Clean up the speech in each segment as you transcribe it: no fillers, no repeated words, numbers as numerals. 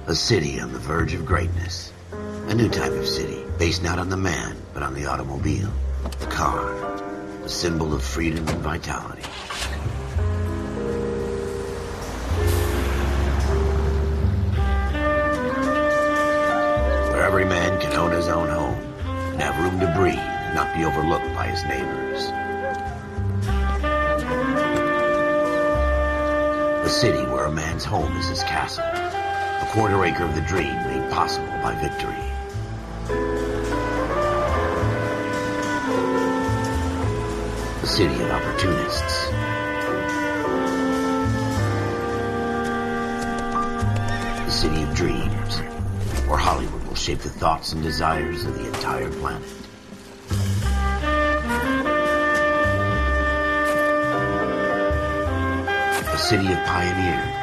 A city on the verge of greatness. A new type of city, based not on the man, but on the automobile. The car. The symbol of freedom and vitality. Where every man can own his own home, and have room to breathe, and not be overlooked by his neighbors. A city where a man's home is his castle. A quarter acre of the dream made possible by victory. A city of opportunists. A city of dreams, where Hollywood will shape the thoughts and desires of the entire planet. A city of pioneers.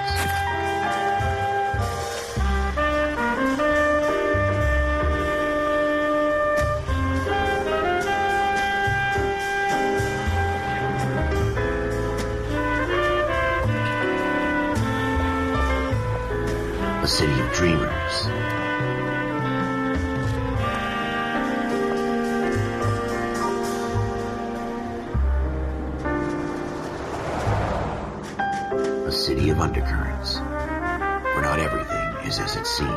A city of dreamers. A city of undercurrents, where not everything is as it seems.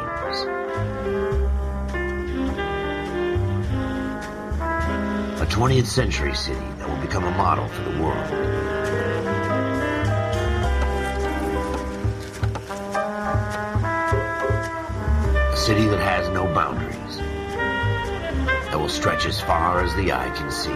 A 20th century city that will become a model for the world. A city that has no boundaries, that will stretch as far as the eye can see.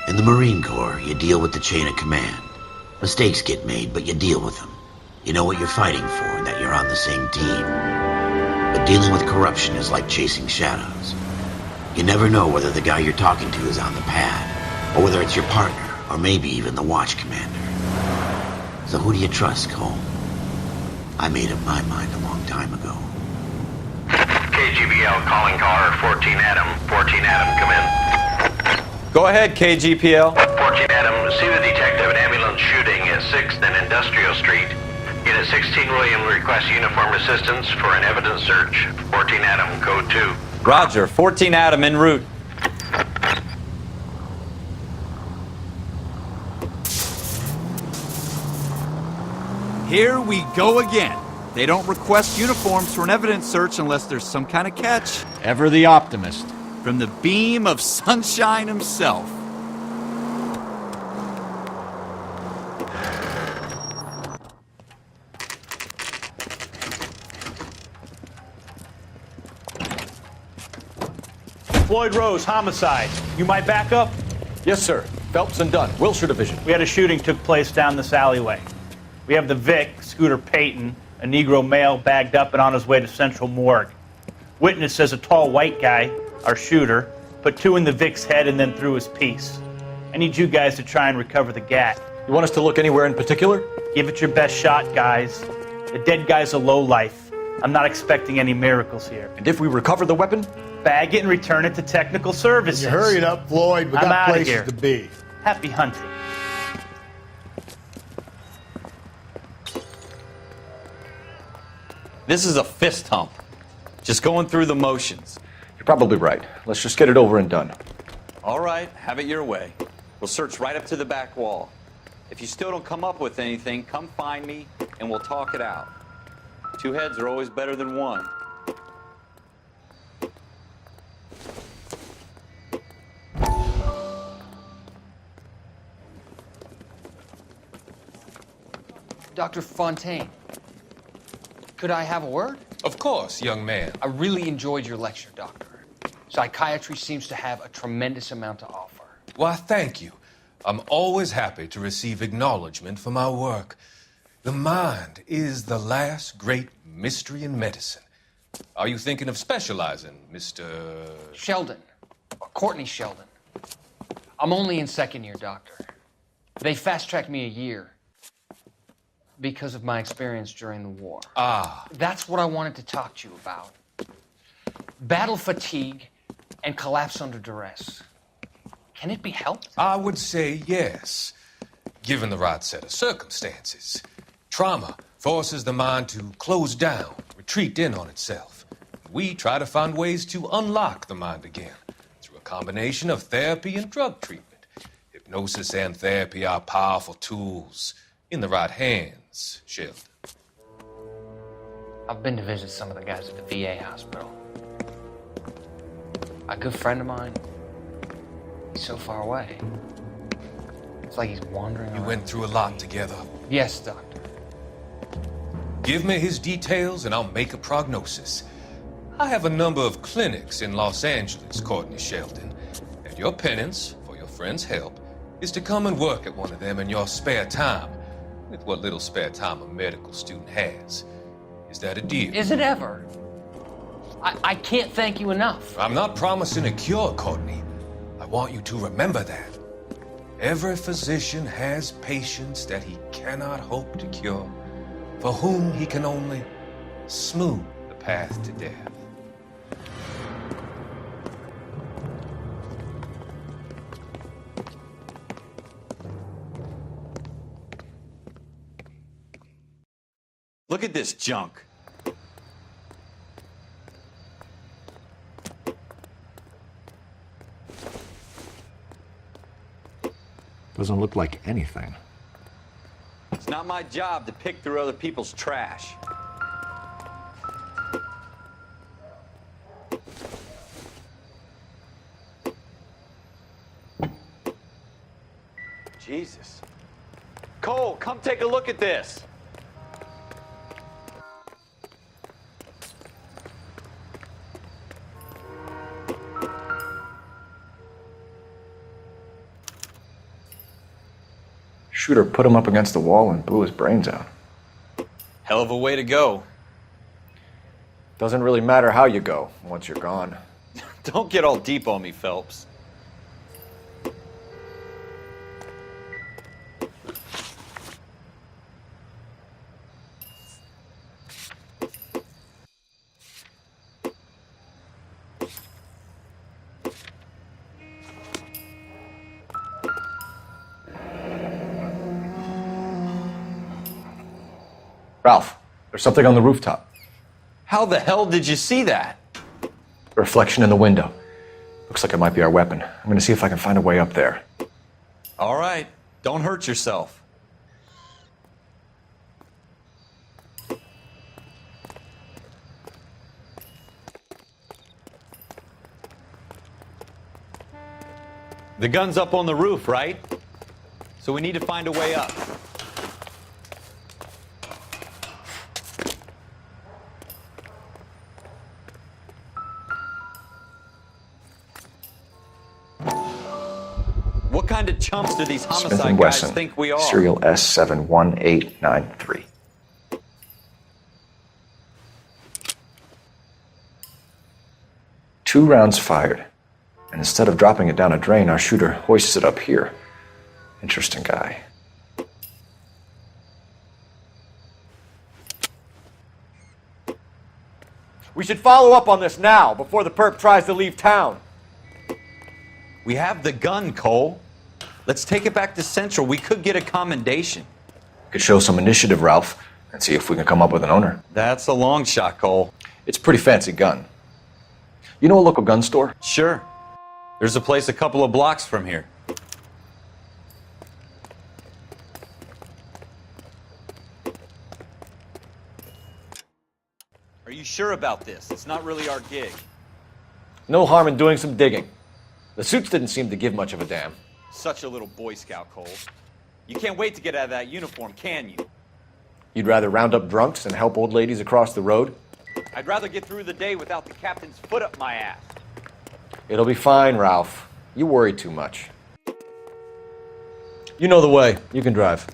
In the Marine Corps, you deal with the chain of command. Mistakes get made, but you deal with them. You know what you're fighting for and that you're on the same team. But dealing with corruption is like chasing shadows. You never know whether the guy you're talking to is on the pad, or whether it's your partner, or maybe even the watch commander. So who do you trust, Cole? I made up my mind a long time ago. KGBL calling car 14 Adam. 14 Adam, come in. Go ahead, KGPL. 14 Adam, see the detective, an ambulance shooting at 6th and Industrial Street. Unit 16 William requests uniform assistance for an evidence search. 14 Adam, code 2. Roger, 14 Adam en route. Here we go again. They don't request uniforms for an evidence search unless there's some kind of catch. Ever the optimist. From the beam of sunshine himself. Floyd Rose, homicide. You might back up? Yes, sir. Phelps and Dunn, Wilshire Division. We had a shooting took place down this alleyway. We have the Vic, Scooter Payton, a Negro male bagged up and on his way to Central Morgue. Witness says a tall white guy, our shooter, put 2 in the Vic's head and then threw his piece. I need you guys to try and recover the gat. You want us to look anywhere in particular? Give it your best shot, guys. The dead guy's a lowlife. I'm not expecting any miracles here. And if we recover the weapon? Bag it and return it to technical services. You hurry it up, Floyd. We I'm got outta places here. to be. Happy hunting. This is a fist hump. Just going through the motions. You're probably right. Let's just get it over and done. All right, have it your way. We'll search right up to the back wall. If you still don't come up with anything, come find me and we'll talk it out. 2 heads are always better than 1. Dr. Fontaine, could I have a word? Of course, young man. I really enjoyed your lecture, Doctor. Psychiatry seems to have a tremendous amount to offer. Why, thank you. I'm always happy to receive acknowledgement for my work. The mind is the last great mystery in medicine. Are you thinking of specializing, Mr. Sheldon, or Courtney Sheldon. I'm only in 2nd year, Doctor. They fast-tracked me a year because of my experience during the war. Ah. That's what I wanted to talk to you about. Battle fatigue and collapse under duress. Can it be helped? I would say yes, given the right set of circumstances. Trauma forces the mind to close down, retreat in on itself. We try to find ways to unlock the mind again through a combination of therapy and drug treatment. Hypnosis and therapy are powerful tools in the right hands, Sheldon. I've been to visit some of the guys at the VA hospital. A good friend of mine, he's so far away. It's like he's wandering We around. went through a lot together. Yes, Doctor. Give me his details and I'll make a prognosis. I have a number of clinics in Los Angeles, Courtney Sheldon, and your penance, for your friend's help, is to come and work at one of them in your spare time, with what little spare time a medical student has. Is that a deal? Is it ever? I can't thank you enough. I'm not promising a cure, Courtney. I want you to remember that. Every physician has patients that he cannot hope to cure, for whom he can only smooth the path to death. Look at this junk. Doesn't look like anything. It's not my job to pick through other people's trash. Jesus. Cole, come take a look at this. Shooter put him up against the wall and blew his brains out. Hell of a way to go. Doesn't really matter how you go once you're gone. Don't get all deep on me, Phelps. Ralph, there's something on the rooftop. How the hell did you see that? A reflection in the window. Looks like it might be our weapon. I'm gonna see if I can find a way up there. All right, don't hurt yourself. The gun's up on the roof, right? So we need to find a way up. What kind of chumps do these Smith homicide and guys Wesson, think we are? serial S71893. 2 rounds fired. And instead of dropping it down a drain, our shooter hoists it up here. Interesting guy. We should follow up on this now, before the perp tries to leave town. We have the gun, Cole. Let's take it back to Central. We could get a commendation. Could show some initiative, Ralph, and see if we can come up with an owner. That's a long shot, Cole. It's a pretty fancy gun. You know a local gun store? Sure. There's a place a couple of blocks from here. Are you sure about this? It's not really our gig. No harm in doing some digging. The suits didn't seem to give much of a damn. Such a little Boy Scout, Cole. You can't wait to get out of that uniform, can you? You'd rather round up drunks and help old ladies across the road? I'd rather get through the day without the captain's foot up my ass. It'll be fine, Ralph. You worry too much. You know the way. You can drive.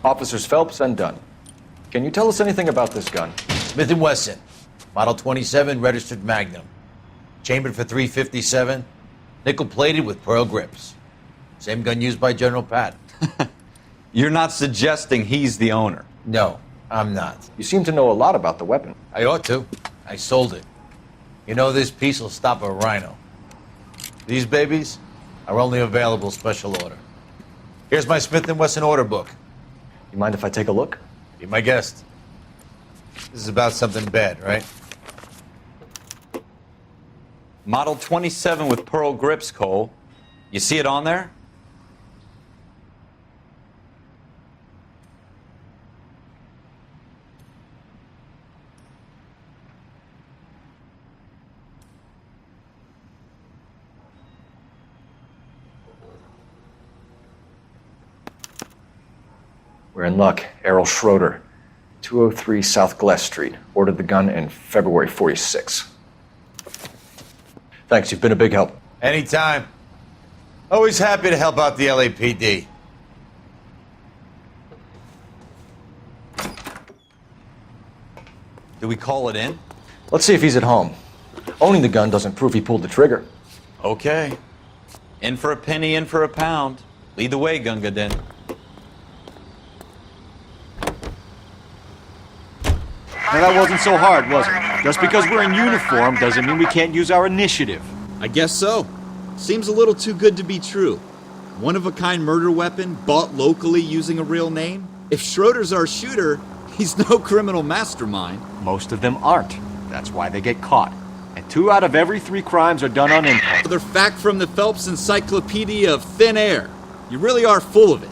Officers Phelps and Dunn. Can you tell us anything about this gun? Smith & Wesson, Model 27, registered Magnum. Chambered for .357, nickel-plated with pearl grips. Same gun used by General Patton. You're not suggesting he's the owner? No, I'm not. You seem to know a lot about the weapon. I ought to. I sold it. You know, this piece will stop a rhino. These babies are only available special order. Here's my Smith & Wesson order book. You mind if I take a look? Be my guest. This is about something bad, right? Model 27 with pearl grips, Cole. You see it on there? We're in luck. Errol Schroeder, 203 South Glass Street. Ordered the gun in February '46. Thanks, you've been a big help. Anytime. Always happy to help out the LAPD. Do we call it in? Let's see if he's at home. Owning the gun doesn't prove he pulled the trigger. Okay. In for a penny, in for a pound. Lead the way, Gunga Din. Now that wasn't so hard, was it? Just because we're in uniform doesn't mean we can't use our initiative. I guess so. Seems a little too good to be true. One-of-a-kind murder weapon bought locally using a real name? If Schroeder's our shooter, he's no criminal mastermind. Most of them aren't. That's why they get caught. And 2 out of every 3 crimes are done on impulse. Another fact from the Phelps Encyclopedia of Thin Air. You really are full of it.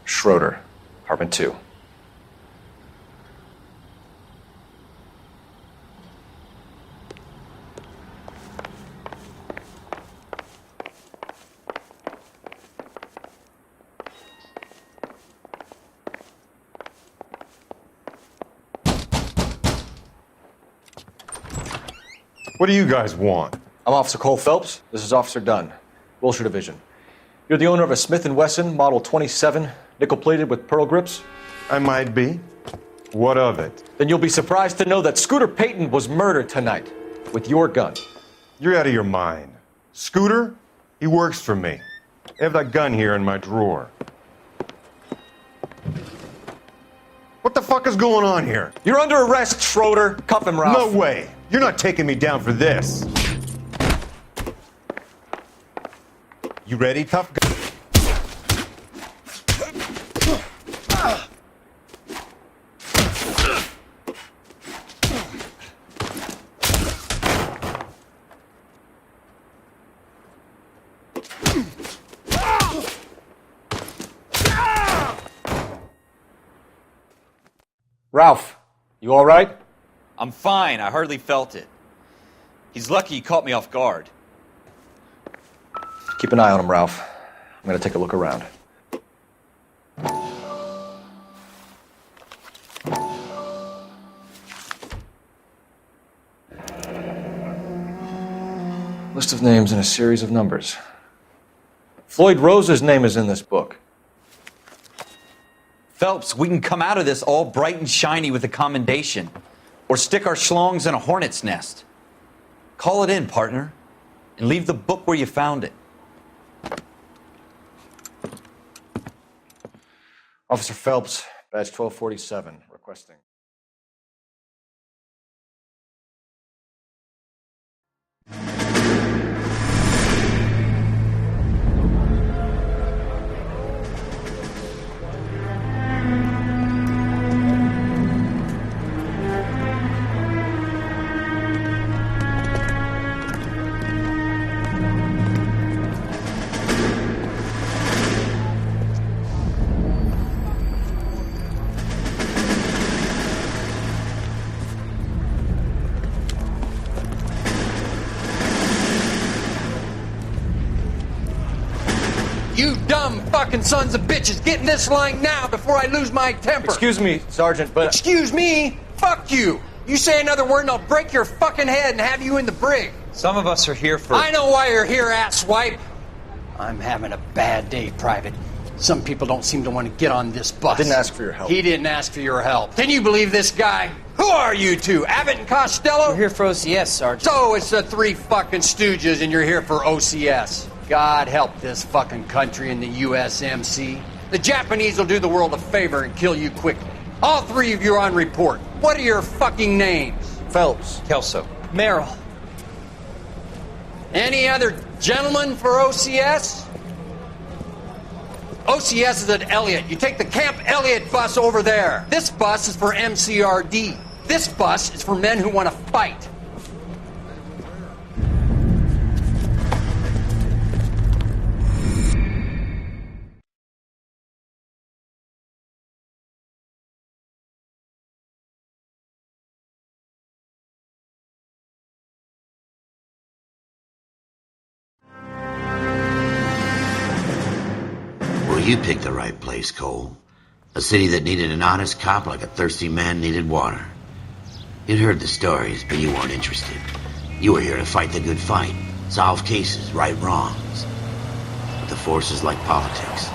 Schroeder, apartment 2. What do you guys want? I'm Officer Cole Phelps. This is Officer Dunn, Wilshire Division. You're the owner of a Smith & Wesson Model 27, nickel-plated with pearl grips? I might be. What of it? Then you'll be surprised to know that Scooter Payton was murdered tonight with your gun. You're out of your mind. Scooter? He works for me. I have that gun here in my drawer. What the fuck is going on here? You're under arrest, Schroeder. Cuff him, Ralph. No way. You're not taking me down for this. You ready, tough guy? Ralph, you all right? I'm fine. I hardly felt it. He's lucky he caught me off guard. Keep an eye on him, Ralph. I'm going to take a look around. List of names and a series of numbers. Floyd Rose's name is in this book. Phelps, we can come out of this all bright and shiny with a commendation. Or stick our schlongs in a hornet's nest. Call it in, partner. And leave the book where you found it. Officer Phelps, badge 1247, requesting. dumb fucking sons of bitches. Get in this line now before I lose my temper. Excuse me, Sergeant, but... Excuse me? Fuck you. You say another word and I'll break your fucking head and have you in the brig. Some of us are here for... I know why you're here, asswipe. I'm having a bad day, Private. Some people don't seem to want to get on this bus. I didn't ask for your help. He didn't ask for your help. Can you believe this guy? Who are you two? Abbott and Costello? We're here for OCS, Sergeant. So it's the three fucking stooges and you're here for OCS. God help this fucking country and the USMC. The Japanese will do the world a favor and kill you quickly. All three of you are on report. What are your fucking names? Phelps. Kelso. Merrill. Any other gentlemen for OCS? OCS is at Elliott. You take the Camp Elliott bus over there. This bus is for MCRD. This bus is for men who want to fight. Well, you picked the right place, Cole. A city that needed an honest cop like a thirsty man needed water. You'd heard the stories, but you weren't interested. You were here to fight the good fight, solve cases, right wrongs. But the force is like politics.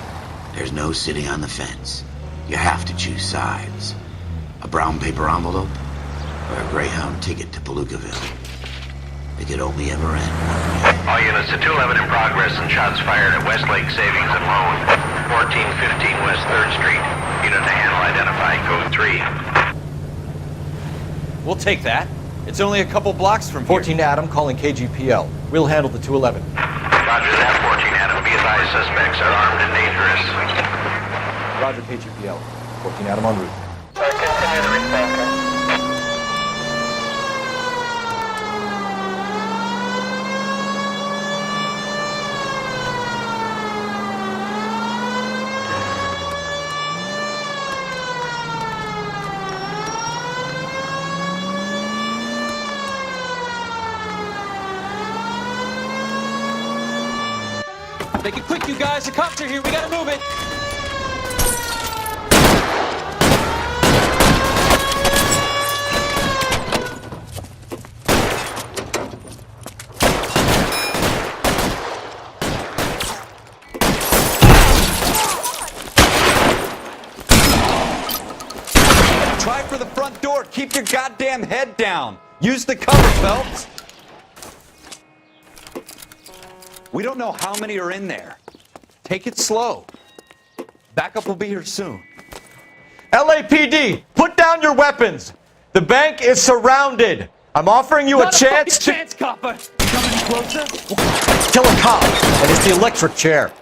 There's no sitting on the fence. You have to choose sides. A brown paper envelope or a Greyhound ticket to Palookaville. It could only ever end one way. All units to 211 in progress and shots fired at Westlake Savings and Loan, 1415 West 3rd Street. Unit to handle identified, code 3. We'll take that. It's only a couple blocks from here. 14 Adam calling KGPL. We'll handle the 211. Roger that, 14 Adam. Be advised, suspects are armed and dangerous. Roger, KGPL. 14 Adam en route. Continue the response. Make it quick, you guys. The cops are here. We gotta move it. Try for the front door. Keep your goddamn head down. Use the cover, Phelps. We don't know how many are in there. Take it slow. Backup will be here soon. LAPD, put down your weapons. The bank is surrounded. I'm offering you a chance to... chance, copper. You coming any closer? Kill a cop, and it's the electric chair.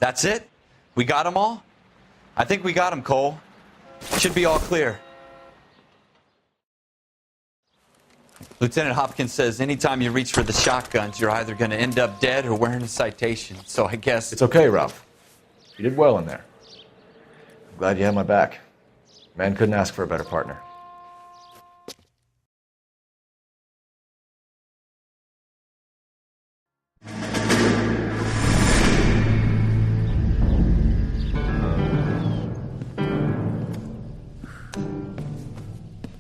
That's it? We got them all? I think we got them, Cole. Should be all clear. Lieutenant Hopkins says anytime you reach for the shotguns, you're either going to end up dead or wearing a citation. So I guess... It's okay, Ralph. You did well in there. I'm glad you had my back. Man couldn't ask for a better partner.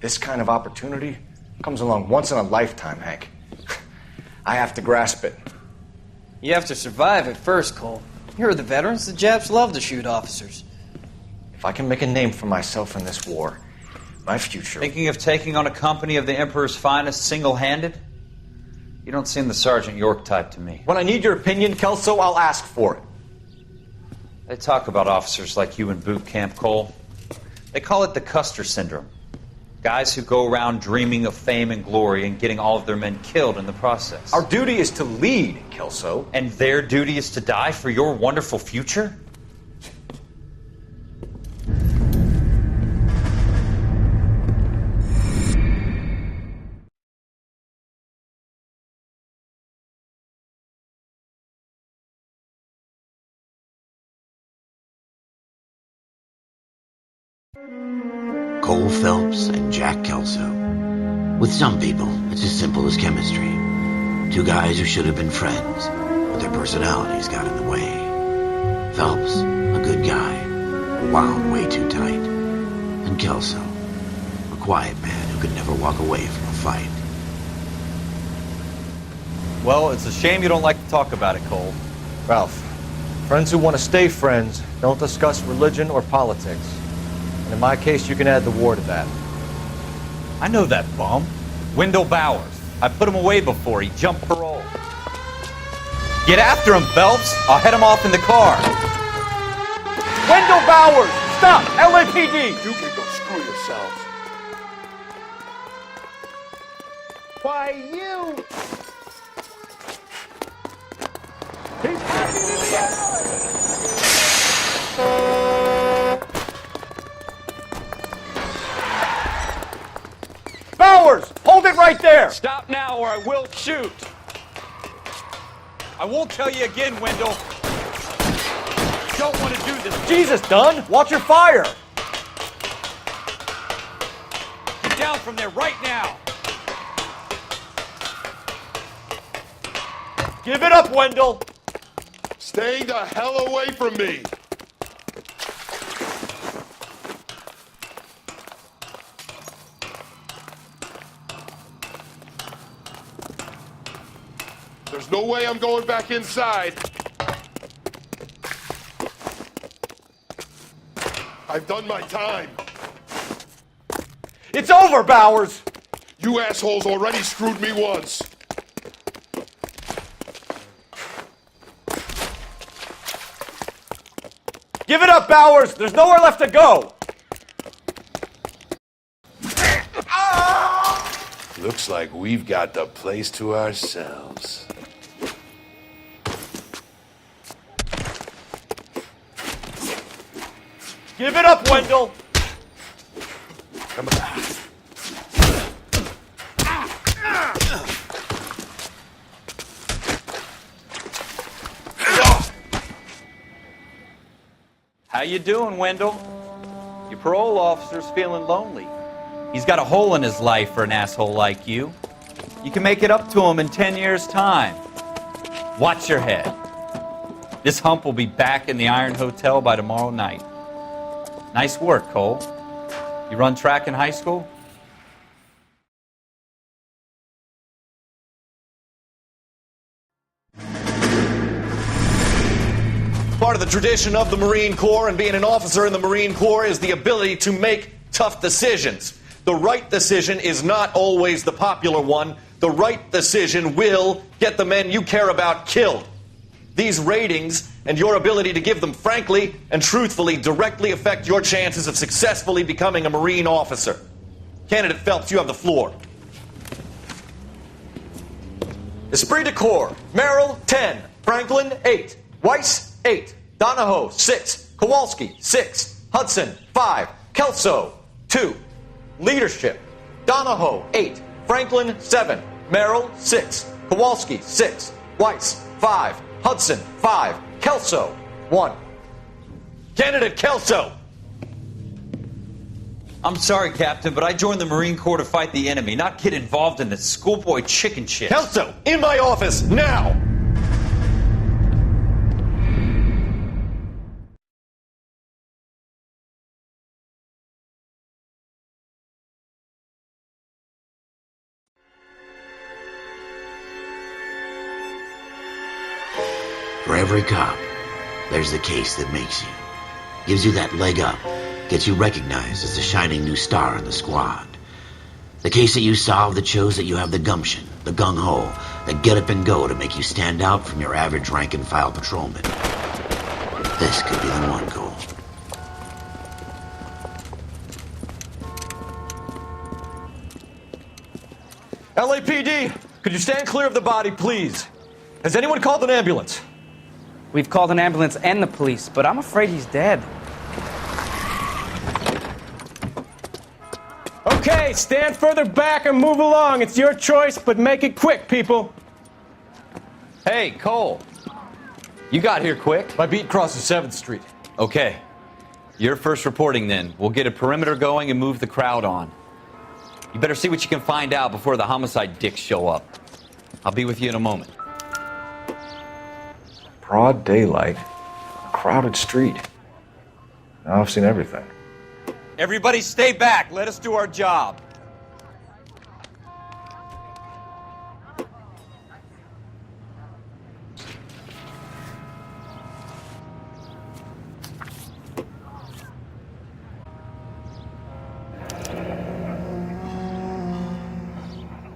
This kind of opportunity comes along once in a lifetime, Hank. I have to grasp it. You have to survive it first, Cole. Here are the veterans. The Japs love to shoot officers. If I can make a name for myself in this war, my future... Thinking of taking on a company of the Emperor's finest single-handed? You don't seem the Sergeant York type to me. When I need your opinion, Kelso, I'll ask for it. They talk about officers like you in boot camp, Cole. They call it the Custer Syndrome. Guys who go around dreaming of fame and glory and getting all of their men killed in the process. Our duty is to lead, Kelso. And their duty is to die for your wonderful future? Cole Phelps and Jack Kelso. With some people, it's as simple as chemistry. Two guys who should have been friends, but their personalities got in the way. Phelps, a good guy, wound way too tight. And Kelso, a quiet man who could never walk away from a fight. Well, it's a shame you don't like to talk about it, Cole. Ralph, friends who want to stay friends don't discuss religion or politics. And in my case, you can add the war to that. I know that bum. Wendell Bowers. I put him away before he jumped parole. Get after him, Phelps. I'll head him off in the car. Wendell Bowers! Stop! LAPD! You can go screw yourselves. Why, you... He's happy to be alive! Bowers! Hold it right there! Stop now or I will shoot. I won't tell you again, Wendell. You don't want to do this. Jesus, Dunn! Watch your fire! Get down from there right now. Give it up, Wendell! Stay the hell away from me! There's no way I'm going back inside. I've done my time. It's over, Bowers! You assholes already screwed me once. Give it up, Bowers! There's nowhere left to go! Looks like we've got the place to ourselves. Give it up, Wendell! Come on. How you doing, Wendell? Your parole officer's feeling lonely. He's got a hole in his life for an asshole like you. You can make it up to him in 10 years' time. Watch your head. This hump will be back in the Iron Hotel by tomorrow night. Nice work, Cole. You run track in high school? Part of the tradition of the Marine Corps and being an officer in the Marine Corps is the ability to make tough decisions. The right decision is not always the popular one. The right decision will get the men you care about killed. These ratings and your ability to give them frankly and truthfully directly affect your chances of successfully becoming a Marine officer. Candidate Phelps, you have the floor. Esprit de Corps, Merrill, 10. Franklin, 8. Weiss, 8. Donahoe, 6. Kowalski, 6. Hudson, 5. Kelso, 2. Leadership, Donahoe, 8. Franklin, 7. Merrill, 6. Kowalski, 6. Weiss, 5. Hudson, 5. Kelso, 1. Candidate Kelso! I'm sorry, Captain, but I joined the Marine Corps to fight the enemy, not get involved in this schoolboy chicken shit. Kelso, in my office, now! For every cop, there's the case that makes you. Gives you that leg up. Gets you recognized as the shining new star in the squad. The case that you solve that shows that you have the gumption, the gung-ho, the get up and go to make you stand out from your average rank-and-file patrolman. This could be the one, Cole. LAPD, could you stand clear of the body, please? Has anyone called an ambulance? We've called an ambulance and the police, but I'm afraid he's dead. Okay, stand further back and move along. It's your choice, but make it quick, people. Hey, Cole. You got here quick. My beat crosses 7th Street. Okay. You're first reporting then. We'll get a perimeter going and move the crowd on. You better see what you can find out before the homicide dicks show up. I'll be with you in a moment. Broad daylight, a crowded street. Now I've seen everything. Everybody stay back. Let us do our job.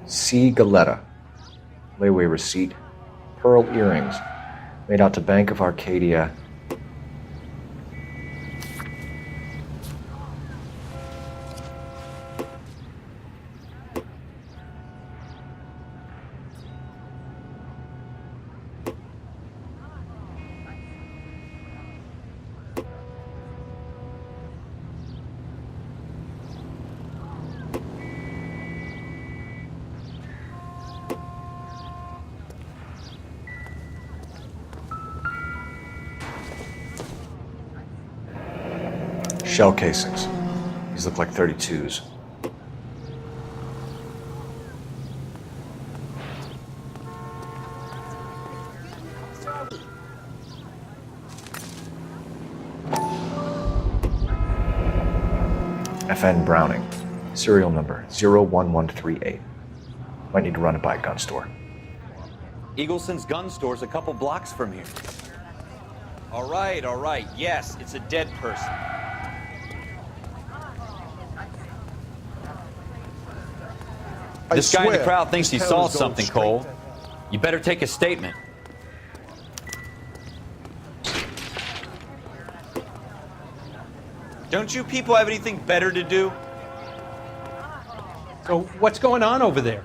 C. Galetta. Layaway receipt. Pearl earrings. Made out to Bank of Arcadia. Shell casings. These look like 32s. FN Browning. Serial number 01138. Might need to run it by a gun store. Eagleson's gun store's a couple blocks from here. All right. Yes, it's a dead person. This guy in the crowd thinks he saw something, Cole. You better take a statement. Don't you people have anything better to do? So what's going on over there?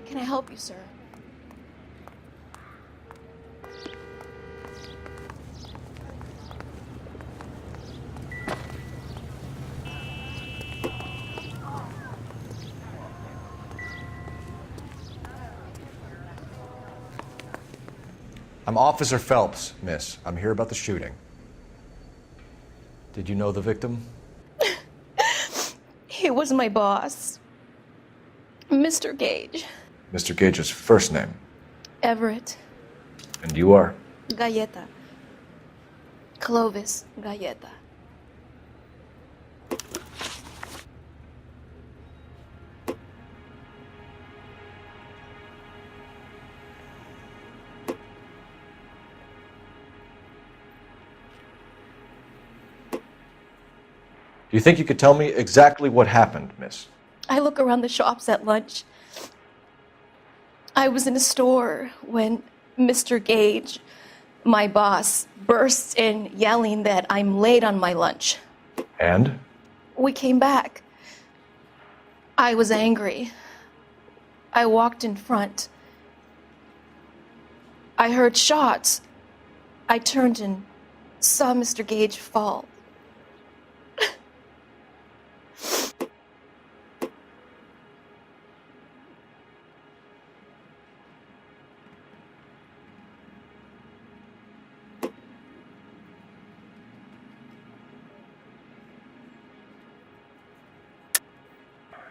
Can I help you, sir? I'm Officer Phelps, miss. I'm here about the shooting. Did you know the victim? He was my boss, Mr. Gage. Mr. Gage's first name. Everett. And you are? Galleta. Clovis Galleta. Do you think you could tell me exactly what happened, miss? I look around the shops at lunch. I was in a store when Mr. Gage, my boss, bursts in yelling that I'm late on my lunch. And? We came back. I was angry. I walked in front. I heard shots. I turned and saw Mr. Gage fall.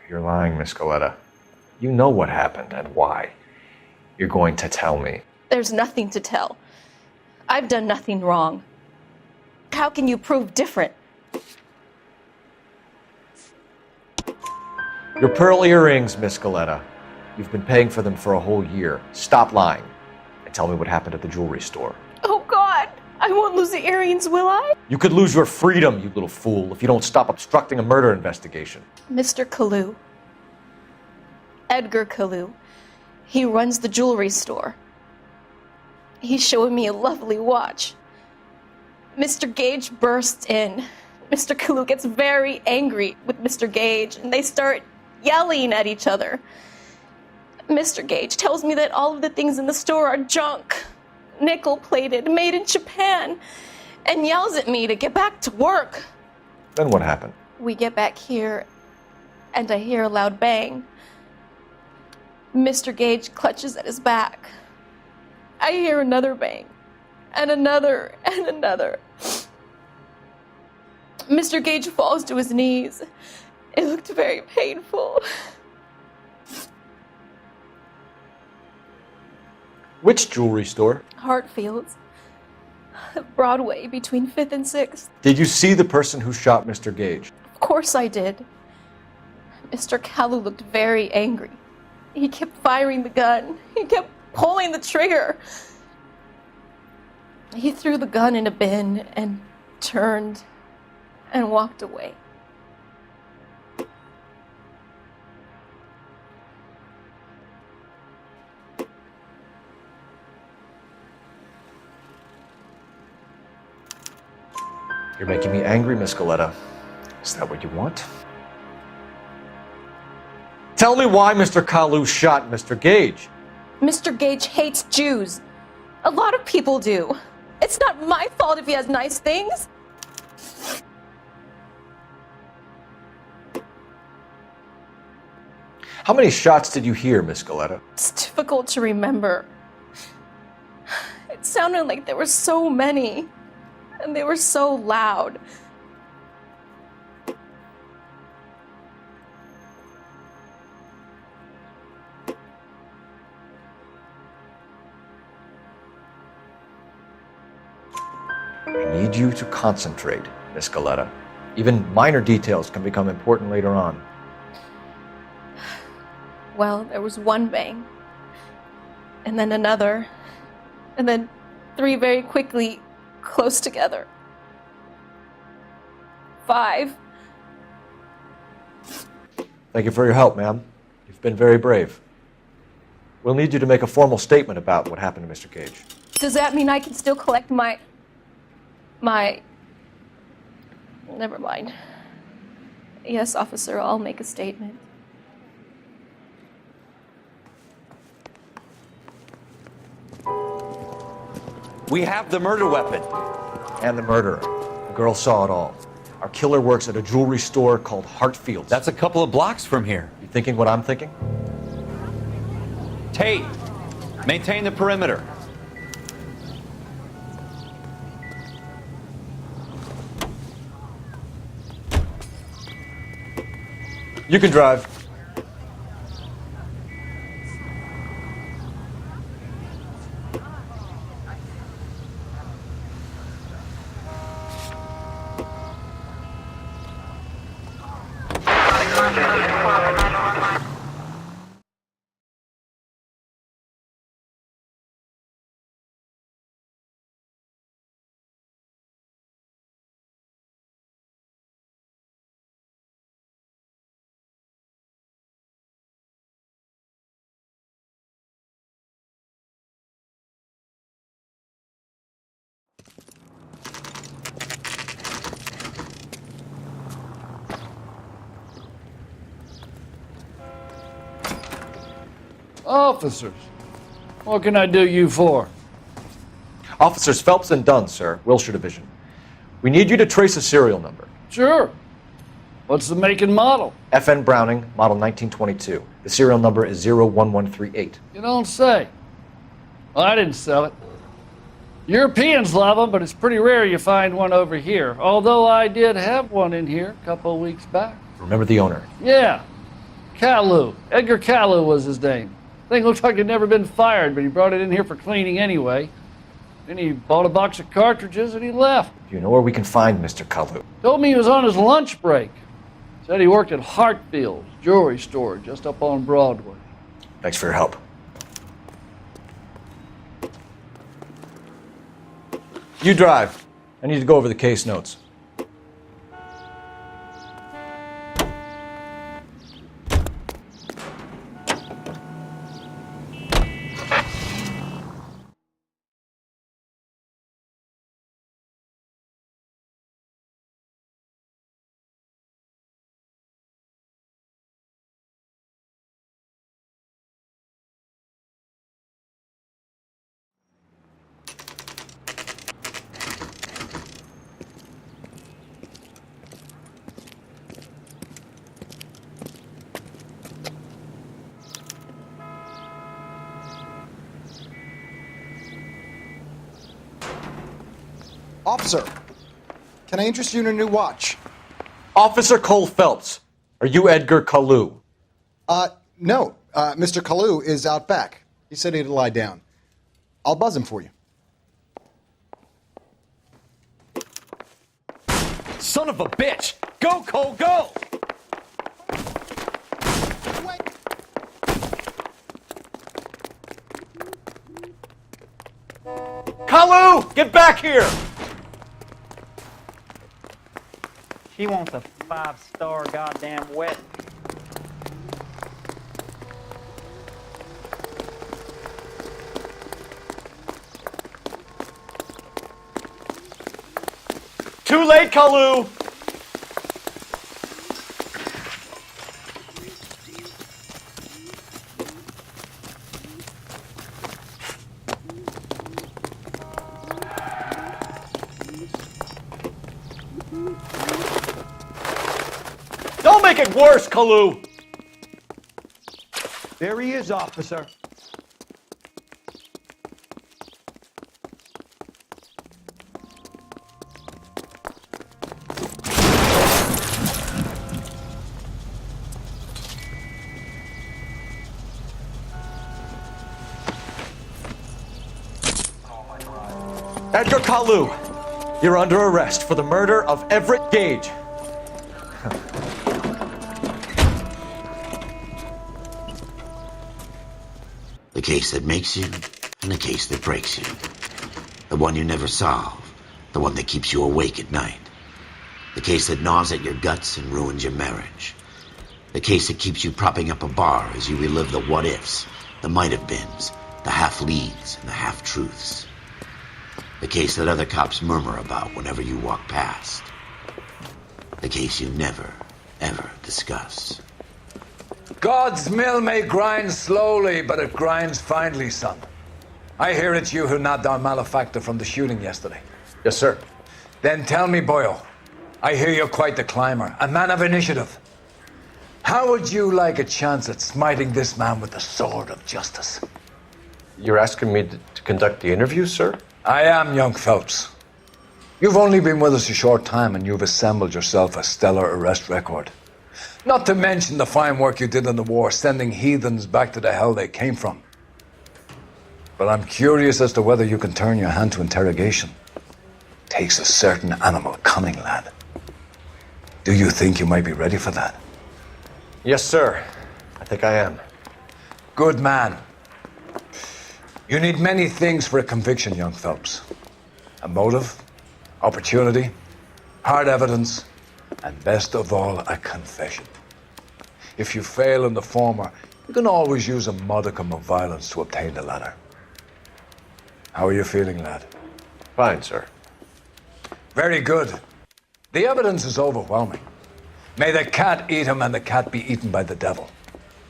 You're lying, Miss Galetta. You know what happened and why. You're going to tell me. There's nothing to tell. I've done nothing wrong. How can you prove different? Your pearl earrings, Miss Galetta. You've been paying for them for a whole year. Stop lying and tell me what happened at the jewelry store. Oh, God! I won't lose the earrings, will I? You could lose your freedom, you little fool, if you don't stop obstructing a murder investigation. Mr. Kalu. Edgar Kalu. He runs the jewelry store. He's showing me a lovely watch. Mr. Gage bursts in. Mr. Kalu gets very angry with Mr. Gage, and they start yelling at each other. Mr. Gage tells me that all of the things in the store are junk. nickel-plated, made in Japan, and yells at me to get back to work. Then what happened? We get back here, and I hear a loud bang. Mr. Gage clutches at his back. I hear another bang, and another, and another. Mr. Gage falls to his knees. It looked very painful. Which jewelry store? Hartfield's. Broadway, between 5th and 6th. Did you see the person who shot Mr. Gage? Of course I did. Mr. Kalu looked very angry. He kept firing the gun. He kept pulling the trigger. He threw the gun in a bin and turned and walked away. You're making me angry, Miss Galetta. Is that what you want? Tell me why Mr. Kalu shot Mr. Gage. Mr. Gage hates Jews. A lot of people do. It's not my fault if he has nice things. How many shots did you hear, Miss Galetta? It's difficult to remember. It sounded like there were so many, and they were so loud. I need you to concentrate, Miss Galetta. Even minor details can become important later on. Well, there was one bang, and then another, and then 3 very quickly, close together. 5. Thank you for your help, ma'am. You've been very brave. We'll need you to make a formal statement about what happened to Mr. Gage. Does that mean I can still collect my... Never mind. Yes, officer, I'll make a statement. We have the murder weapon. And the murderer. The girl saw it all. Our killer works at a jewelry store called Hartfield's. That's a couple of blocks from here. You thinking what I'm thinking? Tate, maintain the perimeter. You can drive. Officers, what can I do you for? Officers Phelps and Dunn, sir, Wilshire Division. We need you to trace a serial number. Sure. What's the make and model? FN Browning, model 1922. The serial number is 01138. You don't say. Well, I didn't sell it. Europeans love them, but it's pretty rare you find one over here. Although I did have one in here a couple of weeks back. Remember the owner? Yeah. Kalu. Edgar Kalu was his name. Thing looked like it'd never been fired, but he brought it in here for cleaning anyway. Then he bought a box of cartridges and he left. Do you know where we can find Mr. Kalu? Told me he was on his lunch break. Said he worked at Hartfield's jewelry store just up on Broadway. Thanks for your help. You drive. I need to go over the case notes. Officer, can I interest you in a new watch? Officer Cole Phelps, are you Edgar Kalu? No. Mr. Kalu is out back. He said he'd lie down. I'll buzz him for you. Son of a bitch! Go, Cole, go! Kalu! Get back here! She wants a 5-star goddamn wedding. Too late, Kalu! Don't make it worse, Kalu! There he is, officer. Edgar Kalu, you're under arrest for the murder of Everett Gage. The case that makes you, and the case that breaks you. The one you never solve, the one that keeps you awake at night. The case that gnaws at your guts and ruins your marriage. The case that keeps you propping up a bar as you relive the what-ifs, the might-have-beens, the half-leads, and the half-truths. The case that other cops murmur about whenever you walk past. The case you never, ever discuss. God's mill may grind slowly, but it grinds finely, son. I hear it's you who nabbed our malefactor from the shooting yesterday. Yes, sir. Then tell me, Boyle, I hear you're quite the climber, a man of initiative. How would you like a chance at smiting this man with the sword of justice? You're asking me to conduct the interview, sir? I am, young Phelps. You've only been with us a short time and you've assembled yourself a stellar arrest record. Not to mention the fine work you did in the war, sending heathens back to the hell they came from. But I'm curious as to whether you can turn your hand to interrogation. Takes a certain animal cunning, lad. Do you think you might be ready for that? Yes, sir. I think I am. Good man. You need many things for a conviction, young Phelps. A motive, opportunity, hard evidence, and best of all, a confession. If you fail in the former, you can always use a modicum of violence to obtain the latter. How are you feeling, lad? Fine, sir. Very good. The evidence is overwhelming. May the cat eat him and the cat be eaten by the devil.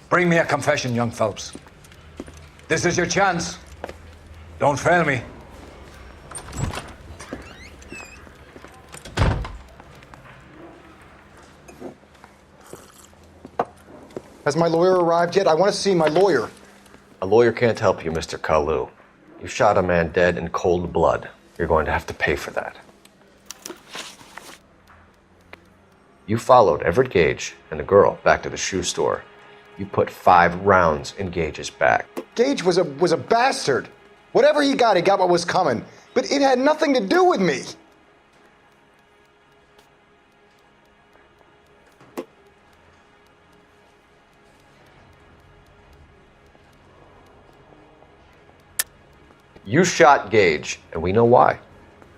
Bring me a confession, young Phelps. This is your chance. Don't fail me. Has my lawyer arrived yet? I want to see my lawyer. A lawyer can't help you, Mr. Kalu. You shot a man dead in cold blood. You're going to have to pay for that. You followed Everett Gage and the girl back to the shoe store. You put 5 rounds in Gage's back. Gage was a bastard. Whatever he got what was coming. But it had nothing to do with me. You shot Gage, and we know why.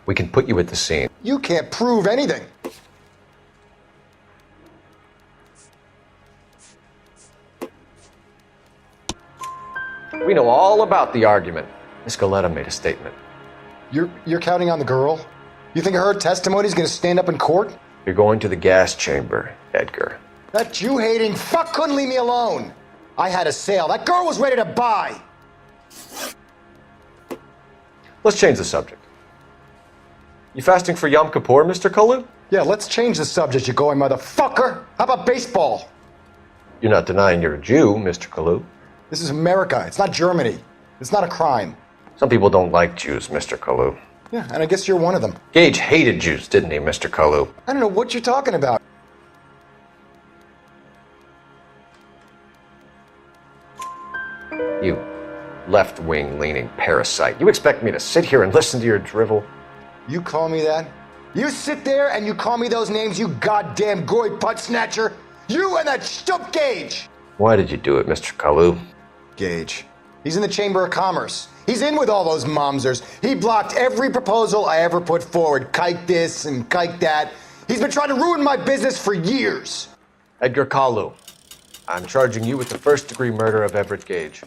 We can put you at the scene. You can't prove anything. We know all about the argument. Miss Galetta made a statement. You're counting on the girl? You think her testimony is going to stand up in court? You're going to the gas chamber, Edgar. That Jew-hating fuck couldn't leave me alone. I had a sale. That girl was ready to buy. Let's change the subject. You fasting for Yom Kippur, Mr. Kalu? Yeah, let's change the subject, you going motherfucker. How about baseball? You're not denying you're a Jew, Mr. Kalu. This is America. It's not Germany. It's not a crime. Some people don't like Jews, Mr. Kalu. Yeah, and I guess you're one of them. Gage hated Jews, didn't he, Mr. Kalu? I don't know what you're talking about. You left-wing leaning parasite. You expect me to sit here and listen to your drivel? You call me that? You sit there and you call me those names, you goddamn goy putt snatcher? You and that stup Gage! Why did you do it, Mr. Kalu? Gage. He's in the Chamber of Commerce. He's in with all those momsers. He blocked every proposal I ever put forward. Kike this and kike that. He's been trying to ruin my business for years. Edgar Kalu, I'm charging you with the first-degree murder of Everett Gage.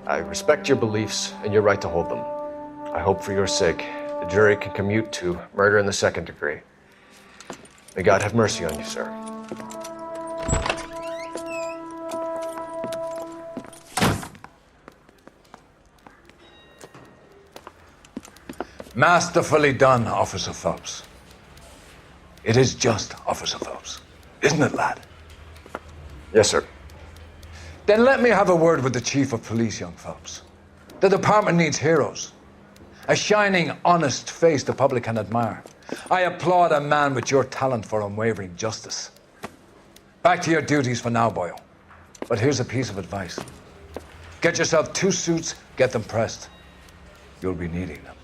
I respect your beliefs and your right to hold them. I hope for your sake the jury can commute to murder in the second degree. May God have mercy on you, sir. Masterfully done, Officer Phelps. It is just Officer Phelps, isn't it, lad? Yes, sir. Then let me have a word with the Chief of Police, young Phelps. The department needs heroes. A shining, honest face the public can admire. I applaud a man with your talent for unwavering justice. Back to your duties for now, boyo. But here's a piece of advice. Get yourself 2 suits, get them pressed. You'll be needing them.